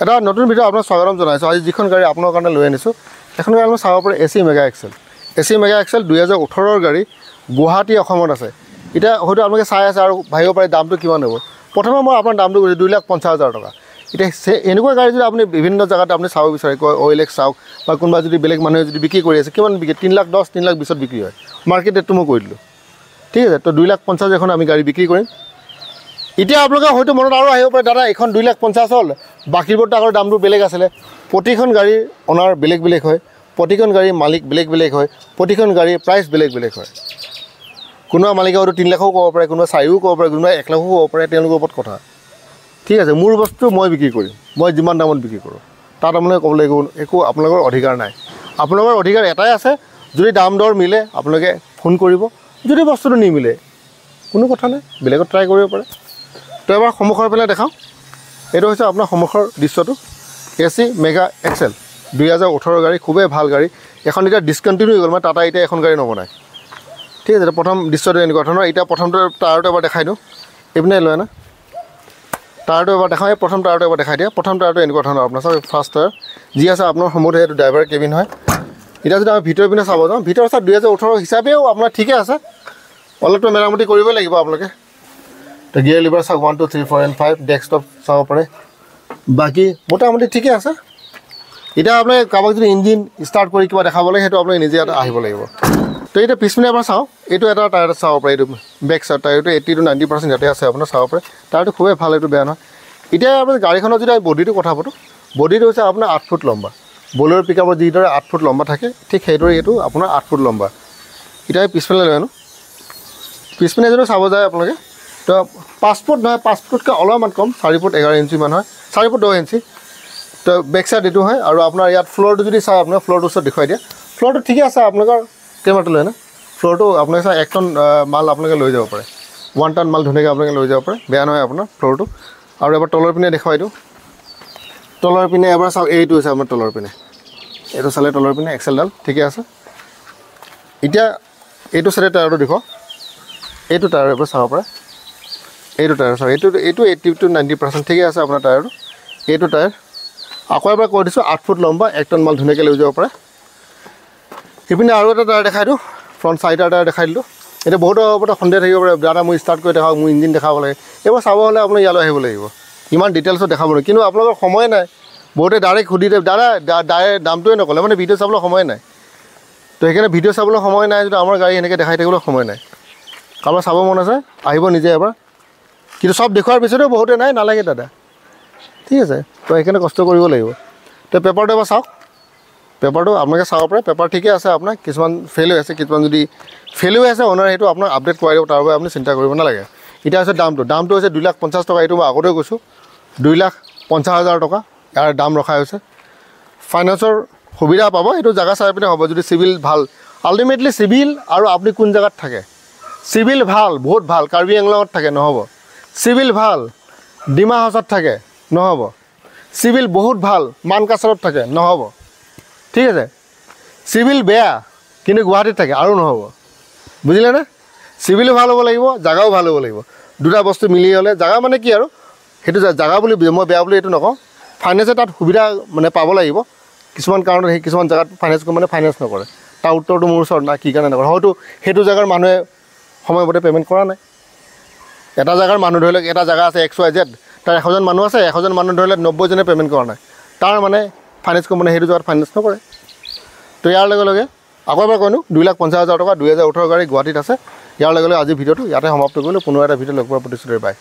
এটা নতুন ভিডিও আপোনাক স্বাগতম জনাইছোঁ। আজি যিখন গাড়ী আপোনাৰ কাৰণে লৈ আনিছোঁ এখন গাড়ী আমি চাব পাৰে AC mega Excel. AC mega Excel 2018 গাড়ী, গুৱাহাটী অসমত আছে। এতিয়া হয়তো আপোনালোকে চাই আছে আৰু ভাবিব পাৰে দামটো কিমান হ'ব। প্ৰথমে মই আপোনাৰ দামটো কৈছোঁ 2,50,000 টকা। এতিয়া এনেকুৱা গাড়ী যদি আপুনি বিভিন্ন জেগাত আপুনি চাব বিচাৰে, OLX চাওক বা কোনোবা যদি বেলেগ মানুহে যদি বিক্ৰী কৰি আছে, কিমান বিক্ৰী 3,10,000 3,20,000 বিক্ৰী হয়। মাৰ্কেট ৰেটটো মই কৈ দিলোঁ, ঠিক আছে। তো 2,50,000 এখন আমি গাড়ী বিক্ৰী কৰিম। এতিয়া আপোনালোকে হয়তো মনত আৰু আহিব পাৰে, দাদা এইখন 2,50,000 হ'ল, বাকীবোৰতো আগৰ দামটো বেলেগ আছিলে। প্ৰতিখন গাড়ীৰ অনাৰ বেলেগ বেলেগ হয়, প্ৰতিখন গাড়ীৰ মালিক বেলেগ বেলেগ হয়, প্ৰতিখন গাড়ীৰ প্ৰাইচ বেলেগ বেলেগ হয়। কোনোবা মালিকে হয়তো 3 লাখো ক'ব পাৰে, কোনোবা 4ও ক'ব পাৰে, কোনোবা 1 লাখো ক'ব পাৰে, তেওঁলোকৰ ওপৰত কথা, ঠিক আছে। মোৰ বস্তু মই বিক্ৰী কৰিম, মই যিমান দামত বিক্ৰী কৰোঁ তাত আপোনালোকে ক'ব লাগিব একো আপোনালোকৰ অধিকাৰ নাই। আপোনালোকৰ অধিকাৰ এটাই আছে, যদি দাম দৰ মিলে আপোনালোকে ফোন কৰিব, যদি বস্তুটো নিমিলে কোনো কথা নাই, বেলেগত ট্ৰাই কৰিব পাৰে। তো এবাৰ সন্মুখৰ ফালে দেখাওঁ। এইটো হৈছে আপোনাৰ সন্মুখৰ দৃশ্যটো, এচি মেগা এক্সেল 2018 গাড়ী, খুবেই ভাল গাড়ী। এখন এতিয়া ডিছকণ্টিনিউ হৈ গ'ল, মানে টাটা এতিয়া এখন গাড়ী নবনায়, ঠিক আছে। প্ৰথম দৃশ্যটো এনেকুৱা ধৰণৰ। এতিয়া প্ৰথমটো টায়াৰটো এবাৰ দেখাই দিওঁ, এইপিনে লয় না টায়াৰটো এবাৰ দেখাওঁ। এই প্ৰথম টায়াৰটো এবাৰ দেখাই দিয়া। প্ৰথম টায়াৰটো এনেকুৱা ধৰণৰ আপোনাৰ চাওক, ফাৰ্ষ্ট টায়াৰ যি আছে আপোনাৰ সন্মুখতে সেইটো ড্ৰাইভাৰ কেবিন হয়। এতিয়া যদি আমি ভিতৰৰ পিনে চাব যাওঁ, ভিতৰত চাওক 2018 হিচাপেও আপোনাৰ ঠিকে আছে, অলপতো মেৰামতি কৰিবই লাগিব আপোনালোকে। তো গিয়াৰ লিভাৰ চাওক 1 2 3 4 and 5, ডেস্কটপ চাব পাৰে, বাকী মোটামুটি ঠিকে আছে। এতিয়া আপোনালোকে কাৰোবাক যদি ইঞ্জিন ষ্টাৰ্ট কৰি কিবা দেখাব লাগে, সেইটো আপোনালোকে নিজে আহিব লাগিব। তো এতিয়া পিছপিনে এবাৰ চাওঁ, এইটো এটা টায়াৰ চাব পাৰে, এইটো বেক চাইড টায়াৰটো 80 to 90% ইয়াতে আছে আপোনাৰ চাব পাৰে। টায়াৰটো খুবেই ভাল, এইটো বেয়া নহয়। এতিয়া আপোনাৰ গাড়ীখনৰ যদি আমি বডিটো কথা পাতোঁ, বডিটো হৈছে আপোনাৰ 8 ফুট লম্বা। বলেৰ পিকআপৰ যিদৰে 8 ফুট লম্বা থাকে, ঠিক সেইদৰে এইটো আপোনাৰ 8 ফুট লম্বা। এতিয়া পিছপিনে লৈ আনো, পিছপিনে যদি চাব যায় আপোনালোকে, তো 5 ফুট নহয়, 5 ফুটতকৈ অলপমান কম, 4 ফুট 11 ইঞ্চিমান হয়, 4 ফুট 10 ইঞ্চি। তো বেক চাইড এইটো হয়। আৰু আপোনাৰ ইয়াত ফ্ল'ৰটো যদি চাই, আপোনাৰ ফ্ল'ৰটো ওচৰত দেখুৱাই দিয়া। ফ্ল'ৰটো ঠিকে আছে আপোনালোকৰ, কেমেৰাটো লৈ না ফ্ল'ৰটো আপোনালোকে চাই 1 টন মাল আপোনালোকে লৈ যাব পাৰে, 1 টন মাল ধুনীয়াকৈ আপোনালোকে লৈ যাব পাৰে, বেয়া নহয় আপোনাৰ ফ্ল'ৰটো। আৰু এবাৰ তলৰ পিনে দেখুৱাই দিওঁ, তলৰ পিনে এবাৰ চাওক, এইটো হৈছে আপোনাৰ তলৰ পিনে, এইটো চালে তলৰ পিনে এক্সেলডাল ঠিকে আছে। এতিয়া এইটো চাইডে টায়াৰটো দেখুৱাওঁ, এইটো টায়াৰ এবাৰ চাব পাৰে, এইটো টায়াৰ চাওক, এইটো 80 to 90% ঠিকে আছে আপোনাৰ টায়াৰটো। এইটো টায়াৰ আকৌ এবাৰ কৈ দিছোঁ, 8 ফুট লম্বা, 1 টন মাল ধুনীয়াকৈ লৈ যাব পাৰে। সেইপিনে আৰু এটা টায়াৰ দেখাই দিওঁ, ফ্ৰণ্ট চাইডৰ টায়াৰ দেখাই দিলোঁ। এতিয়া বহুতো ওপৰত সন্দেহ থাকিব পাৰে, দাদা মই ষ্টাৰ্ট কৰি দেখাওক, মোৰ ইঞ্জিন দেখাব লাগে। এইবোৰ চাব হ'লে আপুনি ইয়ালৈ আহিব লাগিব, ইমান ডিটেইলছত দেখাব নোৱাৰে। কিন্তু আপোনালোকৰ সময় নাই, বহুতে ডাইৰেক্ট সুধি দিয়ে, দাদা ডাইৰেক্ট দামটোৱে নক'লে, মানে ভিডিঅ' চাবলৈ সময় নাই। তো সেইকাৰণে ভিডিঅ' চাবলৈ সময় নাই, যদি আমাৰ গাড়ী এনেকৈ দেখাই থাকিবলৈ সময় নাই। কাৰোবাৰ চাব মন আছে আহিব নিজে এবাৰ, কিন্তু চব দেখুৱাৰ পিছতো বহুতে নাই, নালাগে দাদা, ঠিক আছে। তো সেইকাৰণে কষ্ট কৰিব লাগিব। তো পেপাৰটো এবাৰ চাওক, পেপাৰটো আপোনালোকে চাব পাৰে, পেপাৰ ঠিকে আছে আপোনাৰ। কিছুমান ফেইল হৈ আছে, কিছুমান যদি ফেইল হৈ আছে অনাৰ সেইটো আপোনাক আপডেট কৰাই দিব, তাৰ বাবে আপুনি চিন্তা কৰিব নালাগে। এতিয়া হৈছে দামটো হৈছে 2,50,000 টকা। এইটো মই আগতেও কৈছোঁ, 2,50,000 টকা ইয়াৰ দাম ৰখা হৈছে। ফাইনেন্সৰ সুবিধা পাব, এইটো জেগা চাই পিনে হ'ব, যদি চিভিল ভাল। আল্টিমেটলি চিভিল আৰু আপুনি কোন জেগাত থাকে, চিভিল ভাল, বহুত ভাল, কাৰ্বি আংলঙত থাকে নহ'ব। চিভিল ভাল, ডিমা হাছাওত থাকে নহ'ব। চিভিল বহুত ভাল, মানকাছাৰত থাকে নহ'ব, ঠিক আছে। চিভিল বেয়া কিন্তু গুৱাহাটীত থাকে আৰু নহ'ব, বুজিলেনে? চিভিলো ভাল হ'ব লাগিব, জেগাও ভাল হ'ব লাগিব, দুটা বস্তু মিলি হ'লে। জেগা মানে কি আৰু সেইটো জেগা বুলি মই বেয়া বুলি এইটো নকওঁ, ফাইনেন্সে তাত সুবিধা মানে পাব লাগিব। কিছুমান কাৰণত সেই কিছুমান জেগাত ফাইনেন্স কোম্পানীয়ে ফাইনেন্স নকৰে, তাৰ উত্তৰটো মোৰ ওচৰত নাই, কি কাৰণে নকৰে। হয়তো সেইটো জেগাৰ মানুহে সময়মতে পে'মেণ্ট কৰা নাই। এটা জেগাৰ মানুহ ধৰি লওক, এটা জেগা আছে XYZ, তাৰ 100জন মানুহ আছে, 100জন মানুহ ধৰি লওক 90জনে পে'মেণ্ট কৰা নাই, তাৰ মানে ফাইনেন্স কোম্পানীয়ে সেইটো জেগাত ফাইনেন্স নকৰে। তো ইয়াৰ লগে লগে আকৌ এবাৰ কৈনো, 2,50,000 টকা 2018 গাড়ী গুৱাহাটীত আছে। ইয়াৰ লগে লগে আজি ভিডিঅ'টো ইয়াতে সমাপ্ত কৰিলোঁ। পুনৰ এটা ভিডিঅ' লগ পোৱাৰ প্ৰতিশ্ৰুতি, বাই।